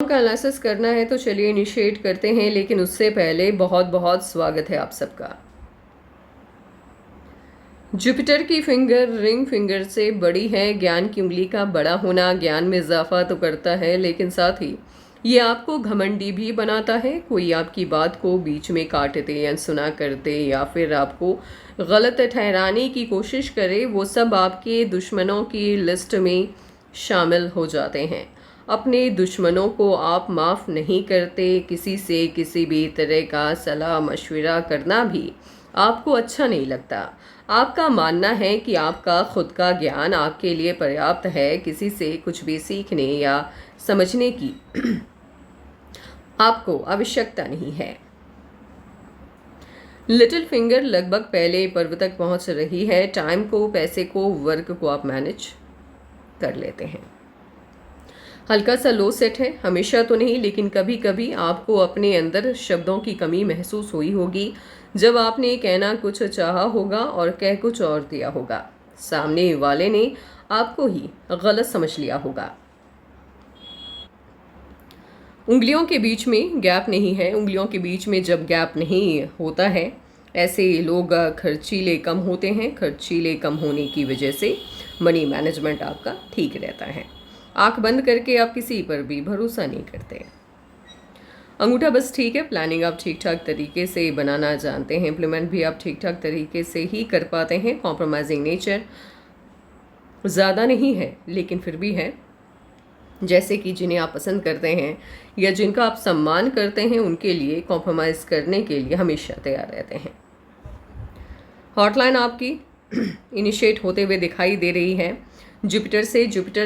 का एनालिसिस करना है तो चलिए इनिशिएट करते हैं, लेकिन उससे पहले बहुत बहुत स्वागत है आप सबका। जुपिटर की फिंगर रिंग फिंगर से बड़ी है। ज्ञान की उंगली का बड़ा होना ज्ञान में इजाफा तो करता है, लेकिन साथ ही ये आपको घमंडी भी बनाता है। कोई आपकी बात को बीच में काट दे, अनसुना कर दे या फिर आपको गलत ठहराने की कोशिश करे, वो सब आपके दुश्मनों की लिस्ट में शामिल हो जाते हैं। अपने दुश्मनों को आप माफ़ नहीं करते। किसी से किसी भी तरह का सलाह मशवरा करना भी आपको अच्छा नहीं लगता। आपका मानना है कि आपका खुद का ज्ञान आपके लिए पर्याप्त है। किसी से कुछ भी सीखने या समझने की आपको आवश्यकता नहीं है। लिटिल फिंगर लगभग पहले पर्व तक पहुंच रही है। टाइम को, पैसे को, वर्क को आप मैनेज कर लेते हैं। हल्का सा लो सेट है, हमेशा तो नहीं, लेकिन कभी कभी आपको अपने अंदर शब्दों की कमी महसूस हुई होगी जब आपने कहना कुछ चाहा होगा और कह कुछ और दिया होगा। सामने वाले ने आपको ही गलत समझ लिया होगा। उंगलियों के बीच में गैप नहीं है। उंगलियों के बीच में जब गैप नहीं होता है, ऐसे लोग खर्चीले कम होते हैं। खर्चीले कम होने की वजह से मनी मैनेजमेंट आपका ठीक रहता है। आंख बंद करके आप किसी पर भी भरोसा नहीं करते। अंगूठा बस ठीक है। प्लानिंग आप ठीक ठाक तरीके से बनाना जानते हैं। इम्प्लीमेंट भी आप ठीक ठाक तरीके से ही कर पाते हैं। कॉम्प्रोमाइजिंग नेचर ज़्यादा नहीं है, लेकिन फिर भी है। जैसे कि जिन्हें आप पसंद करते हैं या जिनका आप सम्मान करते हैं, उनके लिए कॉम्प्रोमाइज़ करने के लिए हमेशा तैयार रहते हैं। हॉटलाइन आपकी इनिशिएट होते हुए दिखाई दे रही है। जुपिटर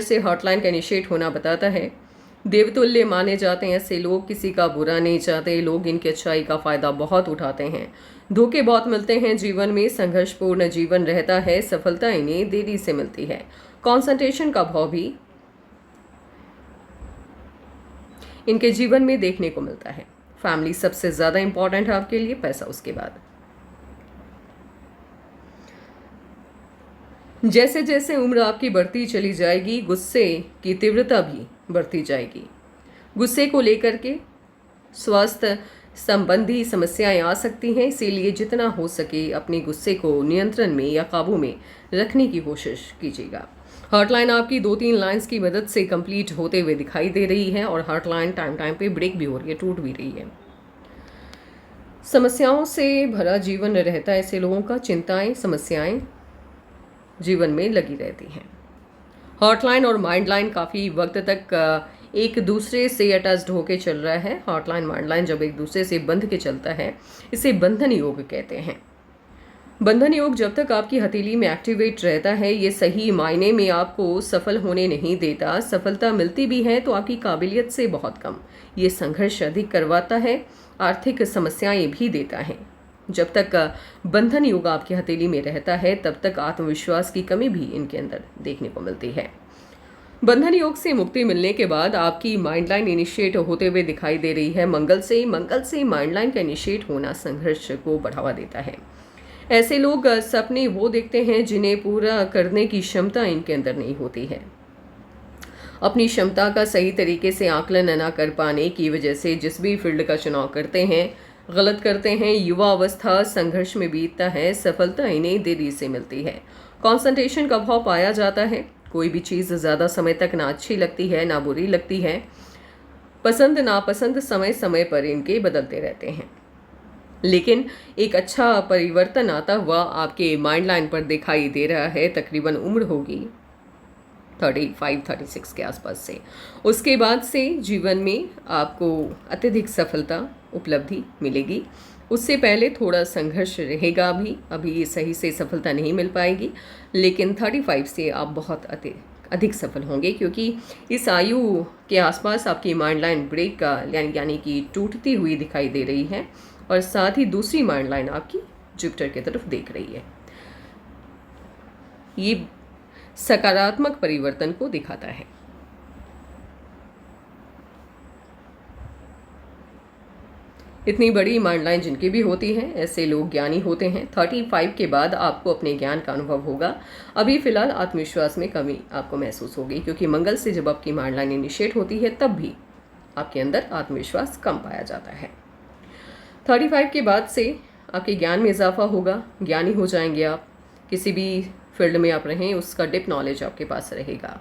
से हॉटलाइन का इनिशिएट होना बताता है। देवतुल्य माने जाते हैं ऐसे लोग, किसी का बुरा नहीं चाहते। लोग इनकी अच्छाई का फ़ायदा बहुत उठाते हैं। धोखे बहुत मिलते हैं जीवन में। संघर्षपूर्ण जीवन रहता है। सफलता इन्हें देरी से मिलती है। कॉन्संट्रेशन का भाव भी इनके जीवन में देखने को मिलता है। फैमिली सबसे ज़्यादा इंपॉर्टेंट है आपके लिए, पैसा उसके बाद। जैसे जैसे उम्र आपकी बढ़ती चली जाएगी, गुस्से की तीव्रता भी बढ़ती जाएगी। गुस्से को लेकर के स्वास्थ्य संबंधी समस्याएं आ सकती हैं, इसीलिए जितना हो सके अपने गुस्से को नियंत्रण में या काबू में रखने की कोशिश कीजिएगा। हॉटलाइन आपकी 2-3 लाइंस की मदद से कंप्लीट होते हुए दिखाई दे रही है और हॉटलाइन टाइम टाइम पे ब्रेक भी हो रही है, टूट भी रही है। समस्याओं से भरा जीवन रहता है ऐसे लोगों का। चिंताएं, समस्याएं जीवन में लगी रहती हैं। हॉटलाइन और माइंडलाइन काफ़ी वक्त तक एक दूसरे से अटैच्ड होकर चल रहा है। हॉटलाइन माइंडलाइन जब एक दूसरे से बंध के चलता है, इसे बंधन योग कहते हैं। बंधन योग जब तक आपकी हथेली में एक्टिवेट रहता है, ये सही मायने में आपको सफल होने नहीं देता। सफलता मिलती भी है तो आपकी काबिलियत से बहुत कम। ये संघर्ष अधिक करवाता है, आर्थिक समस्याएं भी देता है। जब तक बंधन योग आपकी हथेली में रहता है, तब तक आत्मविश्वास की कमी भी इनके अंदर देखने को मिलती है। बंधन योग से मुक्ति मिलने के बाद आपकी माइंडलाइन इनिशिएट होते हुए दिखाई दे रही है। मंगल से माइंडलाइन का इनिशिएट होना संघर्ष को बढ़ावा देता है। ऐसे लोग सपने वो देखते हैं जिन्हें पूरा करने की क्षमता इनके अंदर नहीं होती है। अपनी क्षमता का सही तरीके से आकलन न कर पाने की वजह से जिस भी फील्ड का चुनाव करते हैं, गलत करते हैं। युवा अवस्था संघर्ष में बीतता है। सफलता इन्हें देरी से मिलती है। कंसंट्रेशन का भाव पाया जाता है। कोई भी चीज़ ज़्यादा समय तक ना अच्छी लगती है ना बुरी लगती है। पसंद नापसंद समय समय पर इनके बदलते रहते हैं, लेकिन एक अच्छा परिवर्तन आता हुआ आपके माइंडलाइन पर दिखाई दे रहा है। तकरीबन उम्र होगी 35-36 के आसपास से। उसके बाद से जीवन में आपको अत्यधिक सफलता उपलब्धि मिलेगी। उससे पहले थोड़ा संघर्ष रहेगा। अभी सही से सफलता नहीं मिल पाएगी, लेकिन 35 से आप बहुत अधिक सफल होंगे, क्योंकि इस आयु के आसपास आपकी माइंडलाइन ब्रेक का यानी कि टूटती हुई दिखाई दे रही है और साथ ही दूसरी माइंडलाइन आपकी जुपिटर की तरफ देख रही है। ये सकारात्मक परिवर्तन को दिखाता है। इतनी बड़ी माइंडलाइन जिनकी भी होती है, ऐसे लोग ज्ञानी होते हैं। 35 के बाद आपको अपने ज्ञान का अनुभव होगा। अभी फिलहाल आत्मविश्वास में कमी आपको महसूस होगी, क्योंकि मंगल से जब आपकी माइंडलाइन इनिशिएट होती है, तब भी आपके अंदर आत्मविश्वास कम पाया जाता है। 35 के बाद से आपके ज्ञान में इजाफा होगा, ज्ञानी हो जाएंगे आप। किसी भी फील्ड में आप रहें उसका डिप नॉलेज आपके पास रहेगा।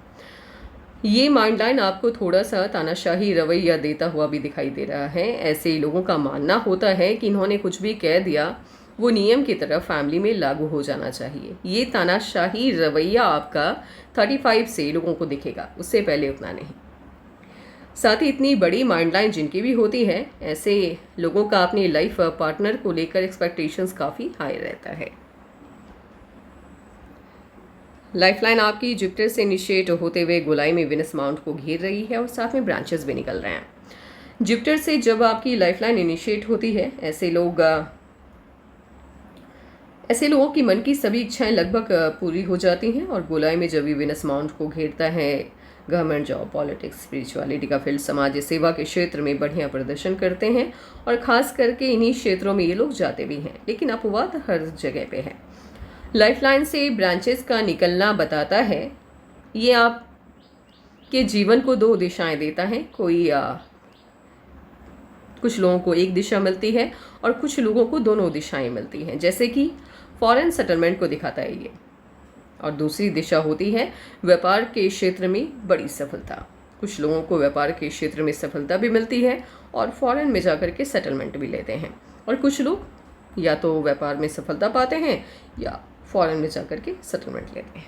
ये माइंड लाइन आपको थोड़ा सा तानाशाही रवैया देता हुआ भी दिखाई दे रहा है। ऐसे लोगों का मानना होता है कि इन्होंने कुछ भी कह दिया वो नियम की तरह फैमिली में लागू हो जाना चाहिए। ये तानाशाही रवैया आपका 35 से लोगों को दिखेगा, उससे पहले उतना नहीं। साथ ही इतनी बड़ी माइंड लाइन जिनकी भी होती है, ऐसे लोगों का अपनी लाइफ पार्टनर को लेकर एक्सपेक्टेशंस काफ़ी हाई रहता है। लाइफ लाइन आपकी जुपिटर से इनिशिएट होते हुए गोलाई में विनस माउंट को घेर रही है और साथ में ब्रांचेस भी निकल रहे हैं। जुपिटर से जब आपकी लाइफ लाइन इनिशिएट होती है, ऐसे लोगों की मन की सभी इच्छाएं लगभग पूरी हो जाती हैं। और गोलाई में जब भी विनस माउंट को घेरता है, गवर्नमेंट जॉब, पॉलिटिक्स, स्पिरिचुअलिटी का फील्ड, समाज सेवा के क्षेत्र में बढ़िया प्रदर्शन करते हैं और ख़ास करके इन्हीं क्षेत्रों में ये लोग जाते भी हैं। लेकिन अपवाद हर जगह पे है। लाइफ लाइन से ब्रांचेस का निकलना बताता है, ये आपके जीवन को दो दिशाएं देता है। कुछ लोगों को एक दिशा मिलती है और कुछ लोगों को दोनों दिशाएं मिलती हैं, जैसे कि फॉरेन सेटलमेंट को दिखाता है ये। और दूसरी दिशा होती है व्यापार के क्षेत्र में बड़ी सफलता। कुछ लोगों को व्यापार के क्षेत्र में सफलता भी मिलती है और फॉरेन में जाकर के सेटलमेंट भी लेते हैं। और कुछ लोग या तो व्यापार में सफलता पाते हैं या फॉरेन में जाकर के सेटलमेंट लेते हैं।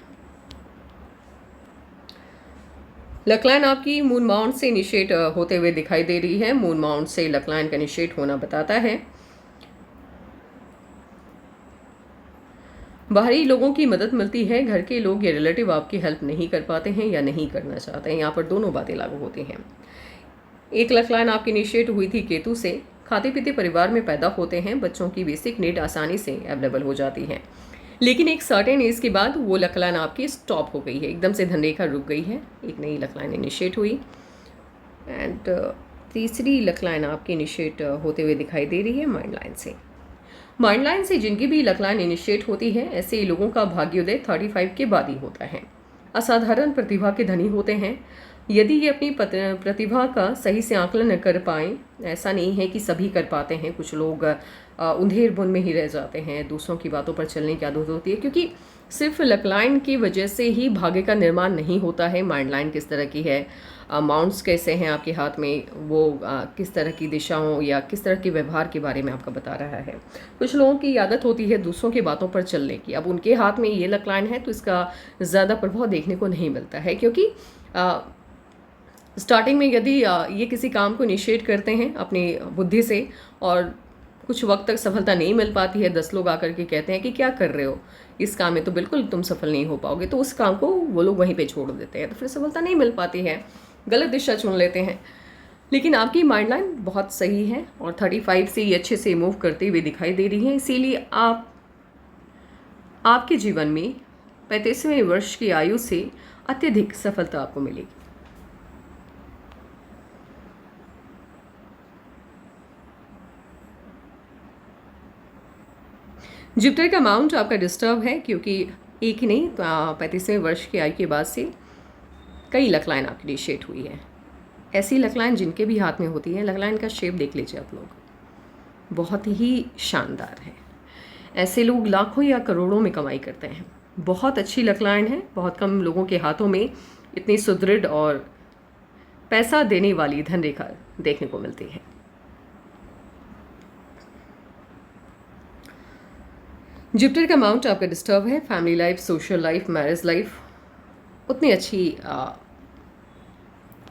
लकलाइन आपकी मून माउंट से इनिशिएट होते हुए दिखाई दे रही है। मून माउंट से लकलाइन का इनिशिएट होना बताता है बाहरी लोगों की मदद मिलती है। घर के लोग या रिलेटिव आपकी हेल्प नहीं कर पाते हैं या नहीं करना चाहते हैं। यहाँ पर दोनों बातें लागू होती हैं। एक लकलाइन आपकी इनिशिएट हुई थी केतु से। खाते पीते परिवार में पैदा होते हैं, बच्चों की बेसिक नीड आसानी से अवेलेबल हो जाती है। लेकिन एक सर्टेन एज के बाद वो लकलाइन आपकी स्टॉप हो गई है, एकदम से धनरेखा रुक गई है। एक नई लकलाइन इनिशिएट हुई एंड तीसरी लकलाइन आपकी इनिशिएट होते हुए दिखाई दे रही है माइंड लाइन से। माइंड लाइन से जिनकी भी लकलाइन इनिशिएट होती है, ऐसे लोगों का भाग्योदय 35 के बाद ही होता है। असाधारण प्रतिभा के धनी होते हैं। यदि ये अपनी प्रतिभा का सही से आकलन कर पाएँ, ऐसा नहीं है कि सभी कर पाते हैं। कुछ लोग अंधेर बुन में ही रह जाते हैं, दूसरों की बातों पर चलने की आदत होती है, क्योंकि सिर्फ लकलाइन की वजह से ही भाग्य का निर्माण नहीं होता है। माइंड लाइन किस तरह की है, माउंट्स कैसे हैं आपके हाथ में, वो किस तरह की दिशाओं या किस तरह के व्यवहार के बारे में आपका बता रहा है। कुछ लोगों की आदत होती है दूसरों की बातों पर चलने की। अब उनके हाथ में ये लकलाइन है तो इसका ज़्यादा प्रभाव देखने को नहीं मिलता है, क्योंकि स्टार्टिंग में यदि ये किसी काम को इनिशिएट करते हैं अपनी बुद्धि से और कुछ वक्त तक सफलता नहीं मिल पाती है, 10 लोग आकर के कहते हैं कि क्या कर रहे हो, इस काम में तो बिल्कुल तुम सफल नहीं हो पाओगे, तो उस काम को वो लोग वहीं पे छोड़ देते हैं, तो फिर सफलता नहीं मिल पाती है, गलत दिशा चुन लेते हैं। लेकिन आपकी माइंड लाइन बहुत सही है और 35 से ये अच्छे से मूव करते हुए दिखाई दे रही है। इसीलिए आपके जीवन में 35वें वर्ष की आयु से अत्यधिक सफलता आपको मिलेगी। जुपिटर का माउंट आपका डिस्टर्ब है, क्योंकि एक ही नहीं 35वें वर्ष की आयु के बाद से कई लकलाइन आपकी इनिशिएट हुई है। ऐसी लकलाइन जिनके भी हाथ में होती है, लकलाइन का शेप देख लीजिए आप लोग, बहुत ही शानदार है। ऐसे लोग लाखों या करोड़ों में कमाई करते हैं। बहुत अच्छी लकलाइन है। बहुत कम लोगों के हाथों में इतनी सुदृढ़ और पैसा देने वाली धनरेखा देखने को मिलती है। जुपिटर का माउंट आपका डिस्टर्ब है। Family life, social life, marriage life उतनी अच्छी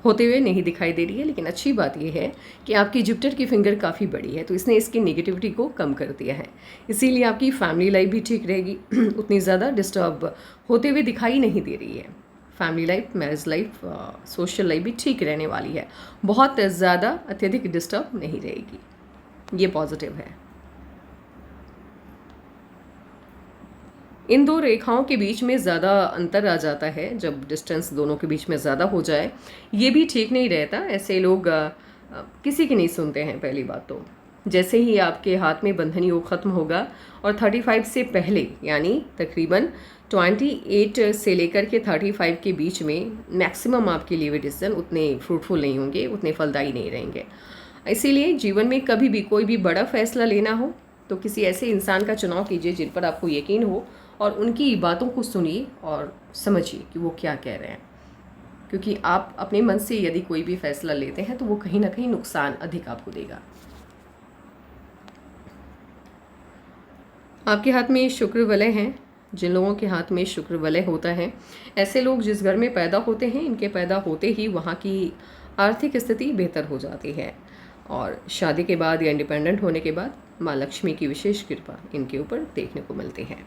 होते हुए नहीं दिखाई दे रही है। लेकिन अच्छी बात यह है कि आपकी जुपिटर की फिंगर काफ़ी बड़ी है, तो इसने इसकी नेगेटिविटी को कम कर दिया है। इसीलिए आपकी फैमिली लाइफ भी ठीक रहेगी, उतनी ज़्यादा डिस्टर्ब होते हुए दिखाई नहीं दे रही है। Family life, marriage life, social life भी ठीक रहने वाली है, बहुत ज़्यादा अत्यधिक डिस्टर्ब नहीं रहेगी, ये पॉजिटिव है। इन दो रेखाओं के बीच में ज़्यादा अंतर आ जाता है, जब डिस्टेंस दोनों के बीच में ज़्यादा हो जाए, ये भी ठीक नहीं रहता। ऐसे लोग किसी की नहीं सुनते हैं। पहली बात तो जैसे ही आपके हाथ में बंधन योग ख़त्म होगा और 35 से पहले, यानी तकरीबन 28 से लेकर के 35 के बीच में मैक्सिमम आपके लिए वे डिसीजन उतने फ्रूटफुल नहीं होंगे, उतने फलदायी नहीं रहेंगे। इसीलिए जीवन में कभी भी कोई भी बड़ा फैसला लेना हो तो किसी ऐसे इंसान का चुनाव कीजिए जिन पर आपको यकीन हो, और उनकी बातों को सुनिए और समझिए कि वो क्या कह रहे हैं। क्योंकि आप अपने मन से यदि कोई भी फैसला लेते हैं तो वो कहीं ना कहीं नुकसान अधिक आपको देगा। आपके हाथ में शुक्र वलय हैं। जिन लोगों के हाथ में शुक्र वलय होता है, ऐसे लोग जिस घर में पैदा होते हैं, इनके पैदा होते ही वहाँ की आर्थिक स्थिति बेहतर हो जाती है, और शादी के बाद या इंडिपेंडेंट होने के बाद माँ लक्ष्मी की विशेष कृपा इनके ऊपर देखने को मिलती है।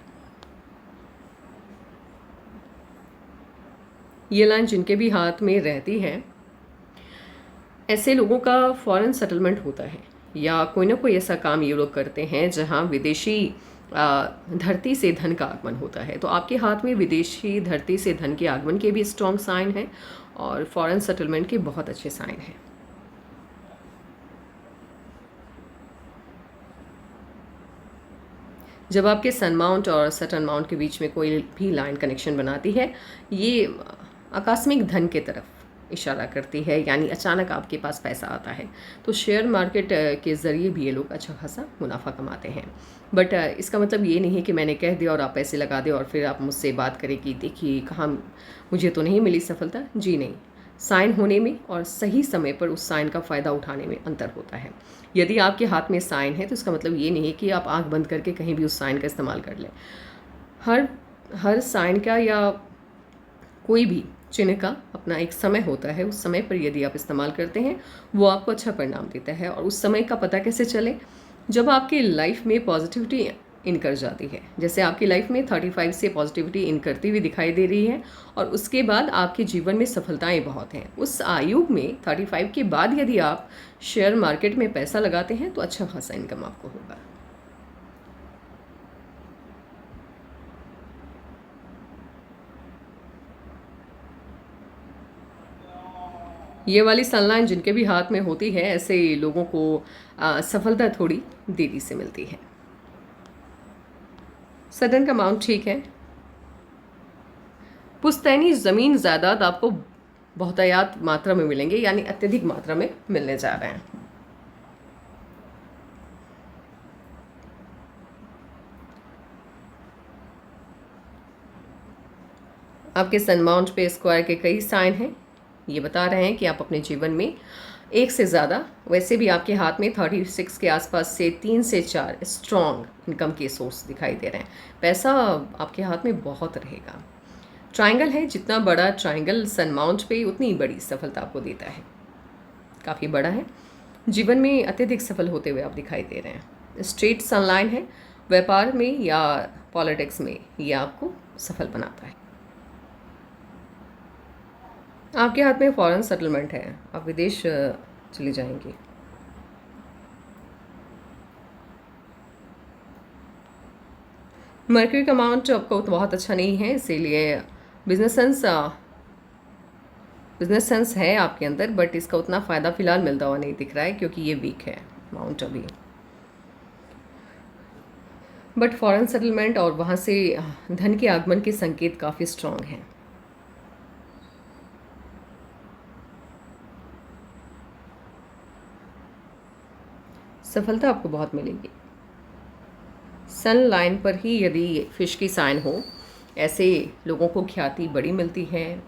ये लाइन जिनके भी हाथ में रहती है, ऐसे लोगों का फॉरेन सेटलमेंट होता है, या कोई ना कोई ऐसा काम ये लोग करते हैं जहाँ विदेशी धरती से धन का आगमन होता है। तो आपके हाथ में विदेशी धरती से धन के आगमन के भी स्ट्रॉन्ग साइन हैं और फॉरेन सेटलमेंट के बहुत अच्छे साइन हैं। जब आपके सन माउंट और सटर्न माउंट के बीच में कोई भी लाइन कनेक्शन बनाती है, ये आकस्मिक धन के तरफ इशारा करती है, यानी अचानक आपके पास पैसा आता है। तो शेयर मार्केट के ज़रिए भी ये लोग अच्छा खासा मुनाफा कमाते हैं। बट इसका मतलब ये नहीं है कि मैंने कह दिया और आप पैसे लगा दें और फिर आप मुझसे बात करें कि देखिए कहाँ मुझे तो नहीं मिली सफलता। जी नहीं, साइन होने में और सही समय पर उस साइन का फ़ायदा उठाने में अंतर होता है। यदि आपके हाथ में साइन है तो इसका मतलब ये नहीं है कि आप आँख बंद करके कहीं भी उस साइन का इस्तेमाल कर लें। हर साइन का या कोई भी चिन्ह का अपना एक समय होता है। उस समय पर यदि आप इस्तेमाल करते हैं वो आपको अच्छा परिणाम देता है। और उस समय का पता कैसे चले? जब आपकी लाइफ में पॉजिटिविटी इन कर जाती है। जैसे आपकी लाइफ में 35 से पॉजिटिविटी इन करती हुई दिखाई दे रही है और उसके बाद आपके जीवन में सफलताएं बहुत हैं। उस आयु में 35 के बाद यदि आप शेयर मार्केट में पैसा लगाते हैं तो अच्छा खासा इनकम आपको होगा। ये वाली सनलाइन जिनके भी हाथ में होती है, ऐसे लोगों को सफलता थोड़ी देरी से मिलती है। सडन का अमाउंट ठीक है। पुश्तैनी ज़मीन जायदाद आपको बहुतायात मात्रा में मिलेंगे, यानी अत्यधिक मात्रा में मिलने जा रहे हैं। आपके सन माउंट पे स्क्वायर के कई साइन हैं। ये बता रहे हैं कि आप अपने जीवन में एक से ज़्यादा, वैसे भी आपके हाथ में 36 के आसपास से 3 से 4 स्ट्रॉन्ग इनकम के सोर्स दिखाई दे रहे हैं। पैसा आपके हाथ में बहुत रहेगा। ट्रायंगल है, जितना बड़ा ट्रायंगल सन माउंट पे उतनी बड़ी सफलता आपको देता है। काफ़ी बड़ा है। जीवन में अत्यधिक सफल होते हुए आप दिखाई दे रहे हैं। स्ट्रेट सनलाइन है। व्यापार में या पॉलिटिक्स में ये आपको सफल बनाता है। आपके हाथ में फॉरेन सेटलमेंट है, आप विदेश चले जाएंगे। मर्क्यूरी का अमाउंट आपको तो बहुत अच्छा नहीं है, इसीलिए बिजनेस सेंस है आपके अंदर, बट इसका उतना फ़ायदा फ़िलहाल मिलता हुआ नहीं दिख रहा है क्योंकि ये वीक है अमाउंट अभी। बट फॉरेन सेटलमेंट और वहाँ से धन के आगमन के संकेत काफ़ी स्ट्रॉन्ग हैं। सफलता आपको बहुत मिलेगी। सन लाइन पर ही यदि फिश की साइन हो, ऐसे लोगों को ख्याति बड़ी मिलती है,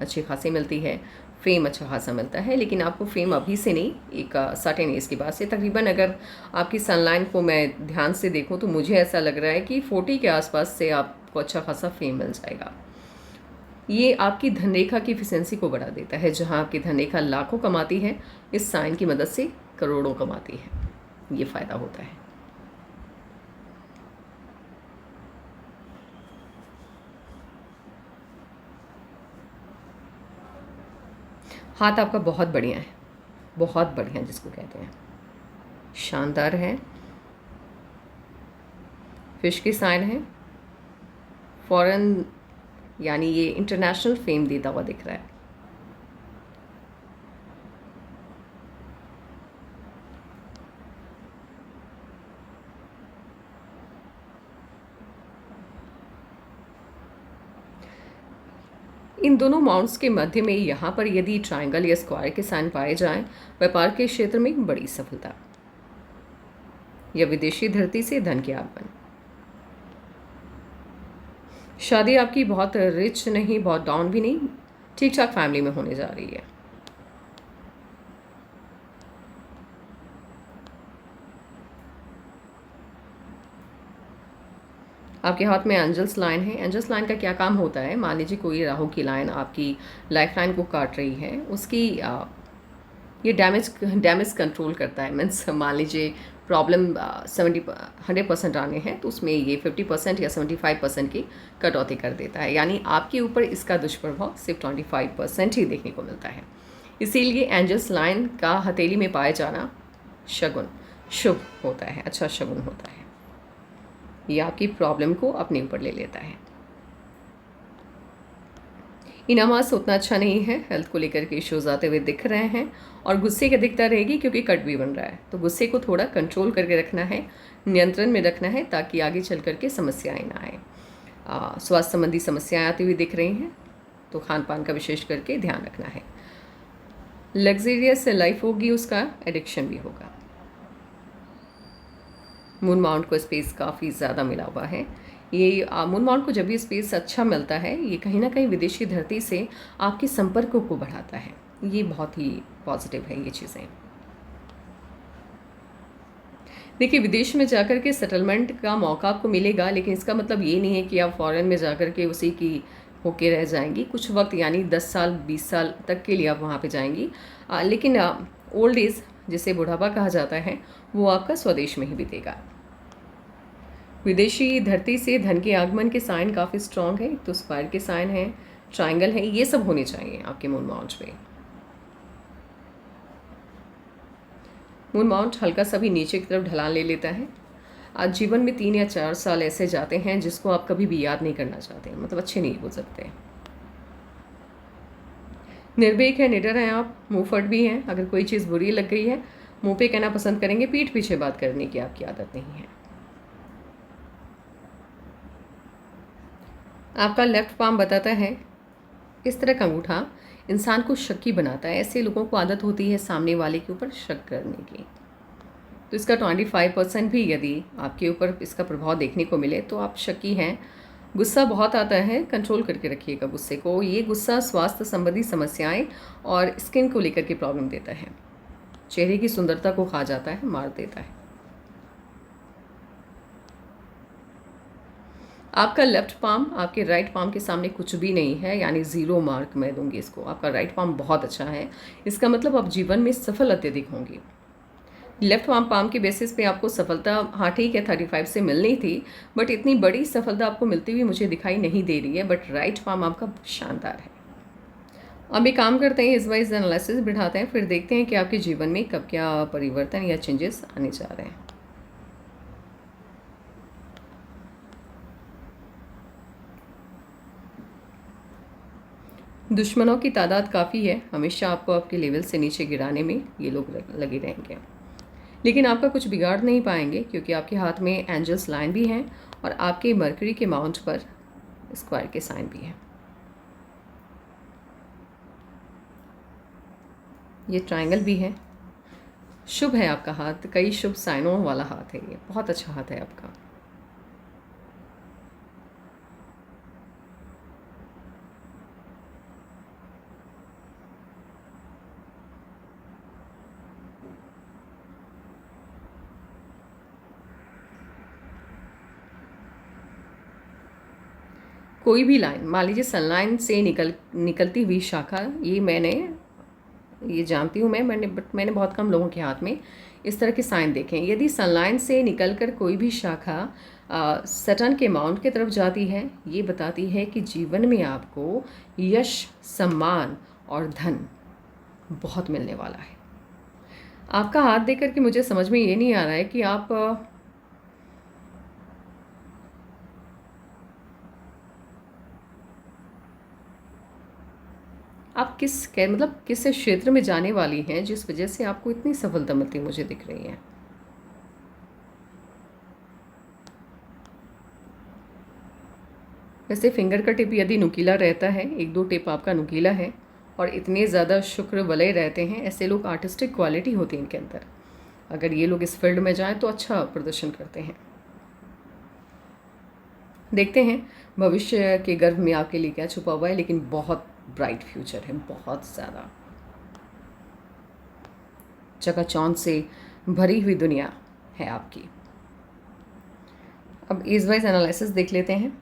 अच्छी खासी मिलती है, फेम अच्छा खासा मिलता है। लेकिन आपको फेम अभी से नहीं, एक सर्टेन एज के बाद से, तकरीबन अगर आपकी सनलाइन को मैं ध्यान से देखूं तो मुझे ऐसा लग रहा है कि 40 के आसपास से आपको अच्छा खासा फेम मिल जाएगा। ये आपकी धनरेखा की एफिशिएंसी को बढ़ा देता है। जहां आपकी धनरेखा लाखों कमाती है, इस साइन की मदद से करोड़ों कमाती है। ये फ़ायदा होता है। हाथ आपका बहुत बढ़िया है, बहुत बढ़िया जिसको कहते हैं, शानदार है। फिश की साइन है। फॉरेन यानी ये इंटरनेशनल फेम देता हुआ दिख रहा है। इन दोनों माउंट्स के मध्य में यहाँ पर यदि ट्रायंगल या स्क्वायर के साइन पाए जाएं, व्यापार के क्षेत्र में बड़ी सफलता या विदेशी धरती से धन के आगमन। शादी आपकी बहुत रिच नहीं, बहुत डाउन भी नहीं, ठीक ठाक फैमिली में होने जा रही है। आपके हाथ में एंजल्स लाइन है। एंजल्स लाइन का क्या काम होता है? मान लीजिए कोई राहु की लाइन आपकी लाइफ लाइन को काट रही है, उसकी ये डैमेज कंट्रोल करता है। मीन्स मान लीजिए प्रॉब्लम 100% आने हैं तो उसमें ये 50% या 75% की कटौती कर देता है, यानी आपके ऊपर इसका दुष्प्रभाव सिर्फ 25% ही देखने को मिलता है। इसीलिए एंजल्स लाइन का हथेली में पाए जाना शगुन शुभ होता है, अच्छा शगुन होता है। ये आपकी प्रॉब्लम को अपने ऊपर ले लेता है। इनामास उतना अच्छा नहीं है, हेल्थ को लेकर के इश्यूज आते हुए दिख रहे हैं और गुस्से की अधिकता रहेगी क्योंकि कट भी बन रहा है। तो गुस्से को थोड़ा कंट्रोल करके रखना है, नियंत्रण में रखना है ताकि आगे चल करके समस्याएं ना आए। स्वास्थ्य संबंधी समस्याएं आती हुई दिख रही हैं तो खान पान का विशेष करके ध्यान रखना है। लग्जरियस लाइफ होगी, उसका एडिक्शन भी होगा। मून माउंट को स्पेस काफ़ी ज़्यादा मिला हुआ है। ये मून माउंट को जब भी स्पेस अच्छा मिलता है, ये कहीं ना कहीं विदेशी धरती से आपके संपर्कों को बढ़ाता है। ये बहुत ही पॉजिटिव है ये चीज़ें। देखिए, विदेश में जाकर के सेटलमेंट का मौका आपको मिलेगा, लेकिन इसका मतलब ये नहीं है कि आप फॉरेन में जाकर के उसी की होके रह जाएंगी। कुछ वक्त यानी 10 साल 20 साल तक के लिए आप वहाँ पे जाएंगी, लेकिन ओल्ड एज जिसे बुढ़ापा कहा जाता है वो आपका स्वदेश में ही बीतेगा। विदेशी धरती से धन के आगमन के साइन काफ़ी स्ट्रॉन्ग है। तो स्क्वायर के साइन है, ट्रायंगल है, ये सब होने चाहिए आपके मून माउंट पे। मून माउंट हल्का सा भी नीचे की तरफ ढलान ले लेता है। आज जीवन में 3 या 4 साल ऐसे जाते हैं जिसको आप कभी भी याद नहीं करना चाहते, मतलब अच्छे नहीं गुजरते। निर्भीक है, निडर हैं आप, मुंहफट भी हैं। अगर कोई चीज़ बुरी लग गई है मुंह पे कहना पसंद करेंगे, पीठ पीछे बात करने की आपकी आदत नहीं है। आपका लेफ्ट पाम बताता है, इस तरह का अंगूठा इंसान को शक्की बनाता है। ऐसे लोगों को आदत होती है सामने वाले के ऊपर शक करने की। तो इसका 25% भी यदि आपके ऊपर इसका प्रभाव देखने को मिले तो आप शक्की हैं। गुस्सा बहुत आता है, कंट्रोल करके रखिएगा गुस्से को। ये गुस्सा स्वास्थ्य संबंधी समस्याएं और स्किन को लेकर के प्रॉब्लम देता है। चेहरे की सुंदरता को खा जाता है, मार देता है। आपका लेफ्ट पाम आपके राइट पाम के सामने कुछ भी नहीं है, यानी 0 मार्क मैं दूंगी इसको। आपका राइट पाम बहुत अच्छा है, इसका मतलब आप जीवन में सफल अत्यधिक होंगी। लेफ्ट पाम के बेसिस पे आपको सफलता, हाँ ठीक है, 35 से मिलनी थी, बट इतनी बड़ी सफलता आपको मिलती हुई मुझे दिखाई नहीं दे रही है। बट राइट पाम आपका शानदार है। अब एक काम करते हैं, इस वाइज एनालिसिस बिठाते हैं, फिर देखते हैं कि आपके जीवन में कब क्या परिवर्तन या चेंजेस आने जा रहे हैं। दुश्मनों की तादाद काफ़ी है, हमेशा आपको आपके लेवल से नीचे गिराने में ये लोग लगे रहेंगे, लेकिन आपका कुछ बिगाड़ नहीं पाएंगे क्योंकि आपके हाथ में एंजल्स लाइन भी हैं और आपके मरकरी के माउंट पर स्क्वायर के साइन भी हैं। ये ट्रायंगल भी है। शुभ है आपका हाथ, कई शुभ साइनों वाला हाथ है, ये बहुत अच्छा हाथ है आपका। कोई भी लाइन, मान लीजिए सनलाइन से निकलती हुई शाखा, ये जानती हूँ मैंने बहुत कम लोगों के हाथ में इस तरह के साइन देखे हैं। यदि सनलाइन से निकलकर कोई भी शाखा सैटर्न के माउंट की तरफ जाती है, ये बताती है कि जीवन में आपको यश, सम्मान और धन बहुत मिलने वाला है। आपका हाथ देख करके मुझे समझ में ये नहीं आ रहा है कि आप किस क्षेत्र में जाने वाली हैं जिस वजह से आपको इतनी सफलता मिलती मुझे दिख रही है। वैसे फिंगर का टिप यदि नुकीला रहता है, 1-2 टिप आपका नुकीला है और इतने ज़्यादा शुक्र वलय रहते हैं, ऐसे लोग आर्टिस्टिक क्वालिटी होती है इनके अंदर। अगर ये लोग इस फील्ड में जाएँ तो अच्छा प्रदर्शन करते हैं। देखते हैं भविष्य के गर्भ में आपके लिए क्या छुपा हुआ है, लेकिन बहुत ब्राइट फ्यूचर है, बहुत ज़्यादा। चकाचौंध से भरी हुई दुनिया है आपकी। अब एज वाइज एनालिसिस देख लेते हैं।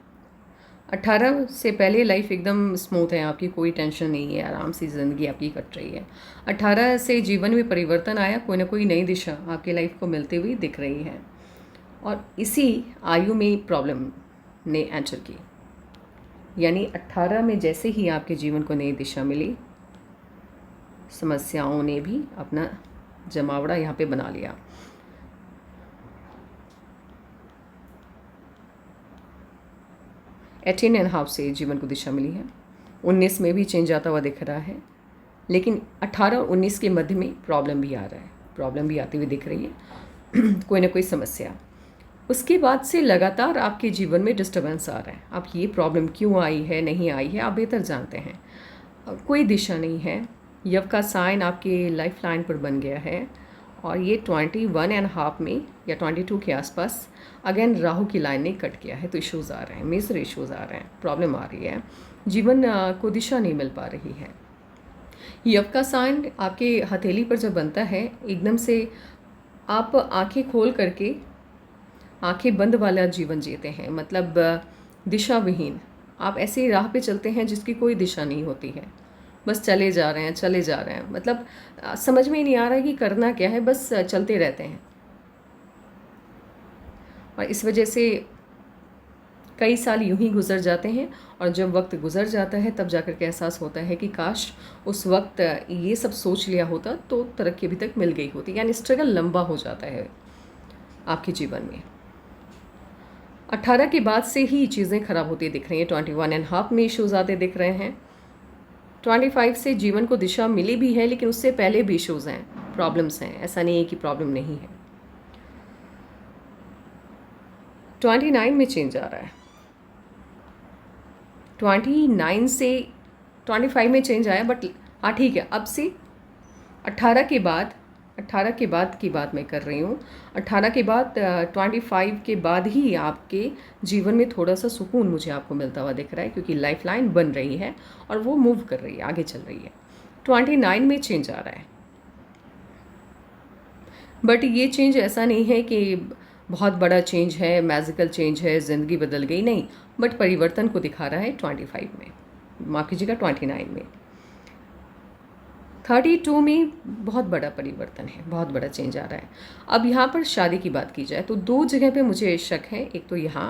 18 से पहले लाइफ एकदम स्मूथ है आपकी, कोई टेंशन नहीं है, आराम से ज़िंदगी आपकी कट रही है। 18 से जीवन में परिवर्तन आया, कोई ना कोई नई दिशा आपकी लाइफ को मिलती हुई दिख रही है और इसी आयु में प्रॉब्लम ने एंटर की। यानी 18 में जैसे ही आपके जीवन को नई दिशा मिली, समस्याओं ने भी अपना जमावड़ा यहाँ पे बना लिया। एटीन एंड हाफ से जीवन को दिशा मिली है। 19 में भी चेंज आता हुआ दिख रहा है, लेकिन 18 और 19 के मध्य में प्रॉब्लम भी आ रहा है, प्रॉब्लम भी आती हुई दिख रही है कोई ना कोई समस्या। उसके बाद से लगातार आपके जीवन में डिस्टर्बेंस आ रहा है। अब ये प्रॉब्लम क्यों आई है, नहीं आई है, आप बेहतर जानते हैं। कोई दिशा नहीं है। यव का साइन आपके लाइफ लाइन पर बन गया है और ये 21 एंड हाफ में या 22 के आसपास अगेन राहु की लाइन ने कट किया है। तो इश्यूज़ आ रहे हैं, मेजर इश्यूज़ आ रहे हैं, प्रॉब्लम आ रही है, जीवन को दिशा नहीं मिल पा रही है। यव का साइन आपके हथेली पर जब बनता है, एकदम से आप आंखें खोल करके आंखें बंद वाला जीवन जीते हैं, मतलब दिशा विहीन। आप ऐसी राह पे चलते हैं जिसकी कोई दिशा नहीं होती है, बस चले जा रहे हैं, चले जा रहे हैं, मतलब समझ में ही नहीं आ रहा है कि करना क्या है, बस चलते रहते हैं। और इस वजह से कई साल यूं ही गुजर जाते हैं और जब वक्त गुजर जाता है तब जाकर के एहसास होता है कि काश उस वक्त ये सब सोच लिया होता तो तरक्की अभी तक मिल गई होती। यानी स्ट्रगल लंबा हो जाता है आपके जीवन में। 18 के बाद से ही चीज़ें ख़राब होती दिख रही हैं। 21 एंड हाफ में इश्यूज़ आते दिख रहे हैं। 25 से जीवन को दिशा मिली भी है, लेकिन उससे पहले भी इश्यूज़ हैं, प्रॉब्लम्स हैं, ऐसा नहीं है कि प्रॉब्लम नहीं है। 29 में चेंज आ रहा है। 29 से 25 में चेंज आया, बट हाँ ठीक है, अब से 18 के बाद की बात मैं कर रही हूँ। 18 के बाद 25 के बाद ही आपके जीवन में थोड़ा सा सुकून मुझे आपको मिलता हुआ दिख रहा है, क्योंकि लाइफ लाइन बन रही है और वो मूव कर रही है, आगे चल रही है। 29 में चेंज आ रहा है, बट ये चेंज ऐसा नहीं है कि बहुत बड़ा चेंज है, मैजिकल चेंज है, ज़िंदगी बदल गई, नहीं, बट परिवर्तन को दिखा रहा है 25 में, माफ़ कीजिएगा 29 में। 32 में बहुत बड़ा परिवर्तन है, बहुत बड़ा चेंज आ रहा है। अब यहाँ पर शादी की बात की जाए तो दो जगह पे मुझे शक है। एक तो यहाँ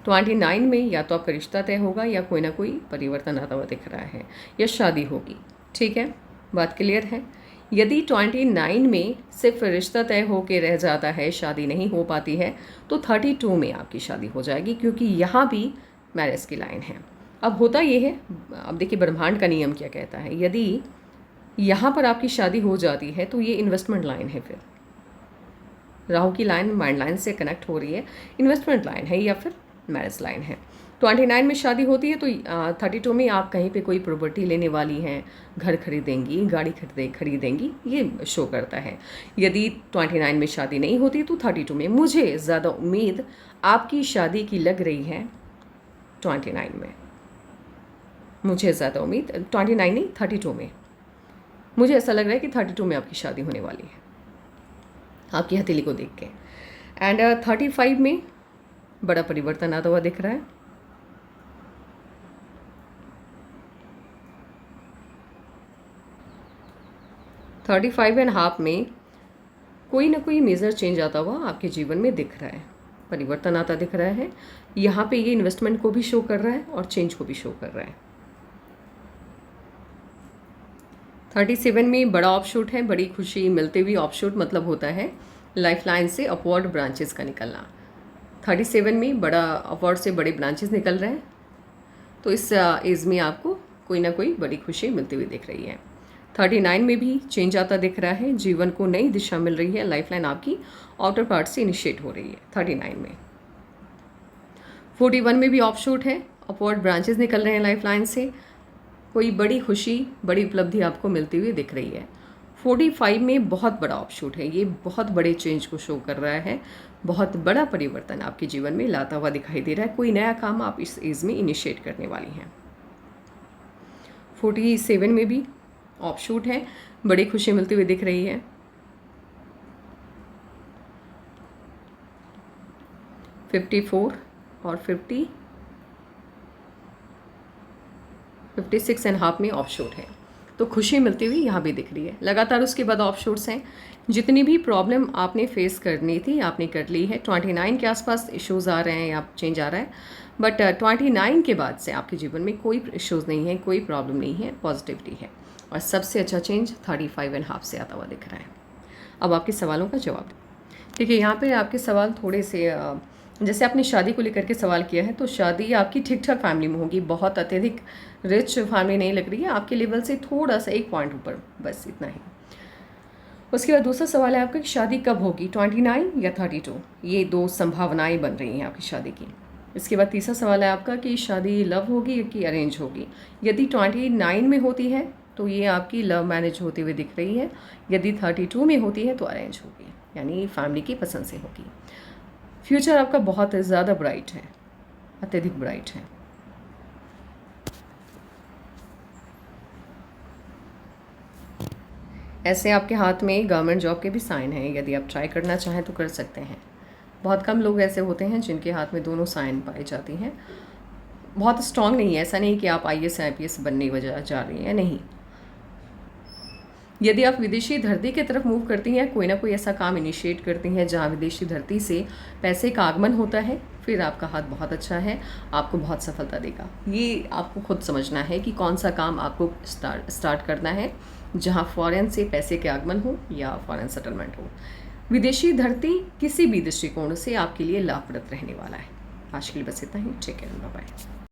29 में या तो आपका रिश्ता तय होगा या कोई ना कोई परिवर्तन आता हुआ दिख रहा है, या शादी होगी। ठीक है, बात क्लियर है। यदि 29 में सिर्फ रिश्ता तय होकर रह जाता है, शादी नहीं हो पाती है, तो 32 में आपकी शादी हो जाएगी, क्योंकि यहाँ भी मैरिज की लाइन है। अब होता ये है, अब देखिए ब्रह्मांड का नियम क्या कहता है। यदि यहाँ पर आपकी शादी हो जाती है तो ये इन्वेस्टमेंट लाइन है, फिर राहु की लाइन माइंड लाइन से कनेक्ट हो रही है, इन्वेस्टमेंट लाइन है या फिर मैरिज लाइन है। 29 में शादी होती है तो 32 में आप कहीं पे कोई प्रॉपर्टी लेने वाली हैं, घर खरीदेंगी, गाड़ी खरीदेंगी, ये शो करता है। यदि 29 में शादी नहीं होती तो 32 में मुझे ज़्यादा उम्मीद आपकी शादी की लग रही है। 29 में मुझे ज़्यादा उम्मीद, 29 नहीं 32 में मुझे ऐसा लग रहा है कि 32 में आपकी शादी होने वाली है, आपकी हथेली को देख के। एंड 35 में बड़ा परिवर्तन आता हुआ दिख रहा है। थर्टी फाइव एंड हाफ में कोई ना कोई मेजर चेंज आता हुआ आपके जीवन में दिख रहा है, परिवर्तन आता दिख रहा है। यहाँ पे ये इन्वेस्टमेंट को भी शो कर रहा है और चेंज को भी शो कर रहा है। 37 में बड़ा ऑफशूट है, बड़ी खुशी मिलते हुई ऑफशूट, मतलब होता है लाइफ लाइन से अपवर्ड ब्रांचेस का निकलना। 37 में बड़ा अपवर्ड से बड़े ब्रांचेस निकल रहे हैं, तो इस एज में आपको कोई ना कोई बड़ी खुशी मिलती हुई दिख रही है। 39 में भी चेंज आता दिख रहा है, जीवन को नई दिशा मिल रही है, लाइफ लाइन आपकी आउटर पार्ट से इनिशिएट हो रही है 39 में। 41 में भी ऑफशूट है अपवर्ड ब्रांचेस निकल रहे हैं लाइफ लाइन से। कोई बड़ी खुशी, बड़ी उपलब्धि आपको मिलती हुई दिख रही है। 45 में बहुत बड़ा ऑफशूट है, ये बहुत बड़े चेंज को शो कर रहा है, बहुत बड़ा परिवर्तन आपके जीवन में लाता हुआ दिखाई दे रहा है। कोई नया काम आप इस एज में इनिशिएट करने वाली हैं। 47 में भी ऑफशूट है, बड़ी खुशी मिलती हुई दिख रही है। 54 और 56 एंड हाफ में ऑफशूट है, तो खुशी मिलती हुई यहाँ भी दिख रही है। लगातार उसके बाद ऑफशूट्स हैं। जितनी भी प्रॉब्लम आपने फेस करनी थी आपने कर ली है। 29 के आसपास इश्यूज़ आ रहे हैं या चेंज आ रहा है, बट 29 के बाद से आपके जीवन में कोई इश्यूज़ नहीं है, कोई प्रॉब्लम नहीं है, पॉजिटिविटी है। और सबसे अच्छा चेंज 35 एंड हाफ से आता हुआ दिख रहा है। अब आपके सवालों का जवाब देखिए, यहाँ पे आपके सवाल थोड़े से जैसे आपने शादी को लेकर के सवाल किया है, तो शादी आपकी ठीक ठाक फैमिली में होगी, बहुत अत्यधिक रिच फैमिली नहीं लग रही है, आपके लेवल से थोड़ा सा एक पॉइंट ऊपर, बस इतना ही। उसके बाद दूसरा सवाल है आपका कि शादी कब होगी, 29 या 32, ये दो संभावनाएं बन रही हैं आपकी शादी की। इसके बाद तीसरा सवाल है आपका कि शादी लव होगी कि अरेंज होगी। यदि 29 में होती है तो ये आपकी लव मैरिज होती हुई दिख रही है, यदि 32 में होती है तो अरेंज होगी, यानी फैमिली की पसंद से होगी। फ्यूचर आपका बहुत ज़्यादा ब्राइट है, अत्यधिक ब्राइट है। ऐसे आपके हाथ में गवर्नमेंट जॉब के भी साइन हैं, यदि आप ट्राई करना चाहें तो कर सकते हैं। बहुत कम लोग ऐसे होते हैं जिनके हाथ में दोनों साइन पाई जाती हैं। बहुत स्ट्रांग नहीं है, ऐसा नहीं कि आप IAS IPS बनने वजह जा रही हैं, नहीं। यदि आप विदेशी धरती की तरफ मूव करती हैं, कोई ना कोई ऐसा काम इनिशिएट करती हैं जहां विदेशी धरती से पैसे का आगमन होता है, फिर आपका हाथ बहुत अच्छा है, आपको बहुत सफलता देगा। ये आपको खुद समझना है कि कौन सा काम आपको स्टार्ट करना है, जहां फॉरेन से पैसे के आगमन हो या फॉरेन सेटलमेंट हो। विदेशी धरती किसी भी दृष्टिकोण से आपके लिए लाभप्रद रहने वाला है। आज के लिए बस इतना ही। Take care, bye bye.